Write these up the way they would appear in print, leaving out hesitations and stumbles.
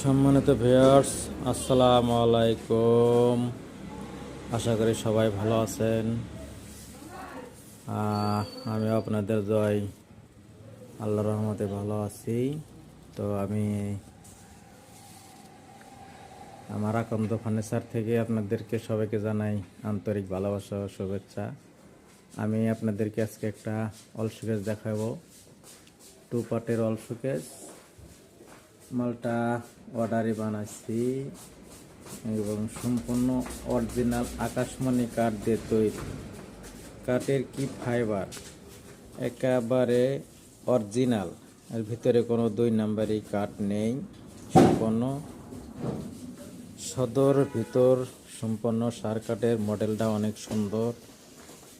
সম্মানিত ভিউয়ার্স, আসসালামু আলাইকুম। আশা করি সবাই ভালো আছেন। আমি আপনাদের জয় আল্লাহর রহমতে ভালো আছি। তো আমি আমার আকন্দ ফার্নিচার থেকে আপনাদেরকে সবাইকে জানাই আন্তরিক ভালোবাসা ও শুভেচ্ছা। আমি আপনাদেরকে আজকে একটা অল শোকেস দেখাবো, 2 পার্টের অল শোকেস। মালটা অর্ডারে বানাচ্ছি এবং সম্পূর্ণ অরিজিনাল আকাশমণি কাঠ দিয়ে তৈরি। কাঠের কি ফাইবার, একেবারে অরিজিনাল, এর ভিতরে কোনো 2 নাম্বারই কাঠ নেই। সম্পূর্ণ সদর ভিতর সম্পূর্ণ সার কাঠের। মডেলটা অনেক সুন্দর।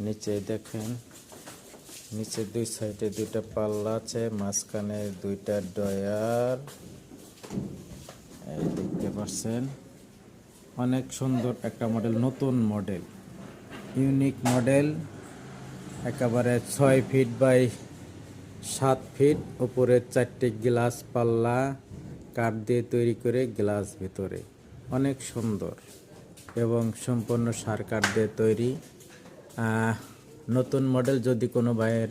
নিচে দেখেন, নিচে 2 সাইডে 2টা পাল্লা আছে, মাঝখানে 2টা ডয়ার, এই দেখতে পাচ্ছেন। অনেক সুন্দর একটা মডেল, নতুন মডেল, ইউনিক মডেল। একেবারে 6 ফিট বাই 7 ফিট, উপরে 4টে গ্লাস পাল্লা কাঠ দিয়ে তৈরি করে, গ্লাস ভিতরে অনেক সুন্দর এবং সম্পূর্ণ সার কাঠ দিয়ে তৈরি। নতুন মডেল যদি কোনো ভাইয়ের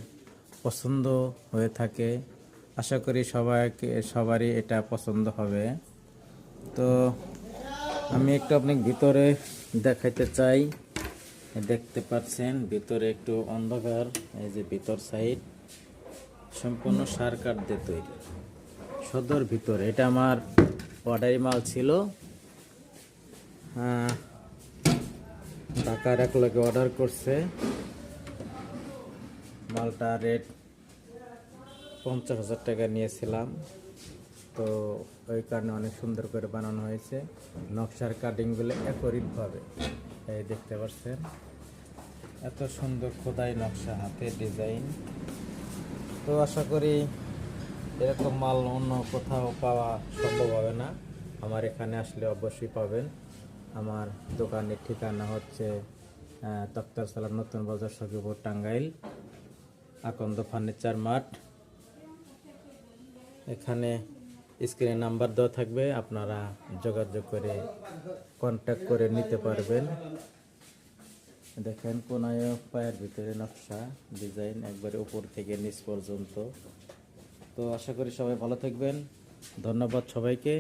পছন্দ হয়ে থাকে, আশা করি সবারই এটা পছন্দ হবে। তো আমি একটু আপনাকে ভিতরে দেখাইতে চাই। দেখতে পাচ্ছেন ভিতরে একটু অন্ধকার। এই যে ভিতর সাইড সম্পূর্ণ সার কাঠ দিয়ে তৈরি, সদর ভিতরে। এটা আমার অর্ডারি মাল ছিল। ঢাকার এক লোকে অর্ডার করছে। মালটা রেট 50,000 টাকা নিয়েছিলাম। তো ওই কারণে অনেক সুন্দর করে বানানো হয়েছে। নকশার কাটিংগুলো একরিতভাবে, এই দেখতে পাচ্ছেন, এত সুন্দর খোদাই নকশা, হাতে ডিজাইন। তো আশা করি এরকম মাল অন্য কোথাও পাওয়া সম্ভব হবে না। আমার এখানে আসলে অবশ্যই পাবেন। আমার দোকানের ঠিকানা হচ্ছে তক্তার সালার, নতুন বাজার, সখীপুর, টাঙ্গাইল, আকন্দ ফার্নিচার মার্ট। এখানে স্ক্রিনে নাম্বার দেওয়া থাকবে, আপনারা যোগাযোগ করে কন্ট্যাক্ট করে নিতে পারবেন। দেখেন কোনায় পায়ের ভিতরে নকশা ডিজাইন, একবারে উপর থেকে নিচ পর্যন্ত। তো আশা করি সবাই ভালো থাকবেন। ধন্যবাদ সবাইকে।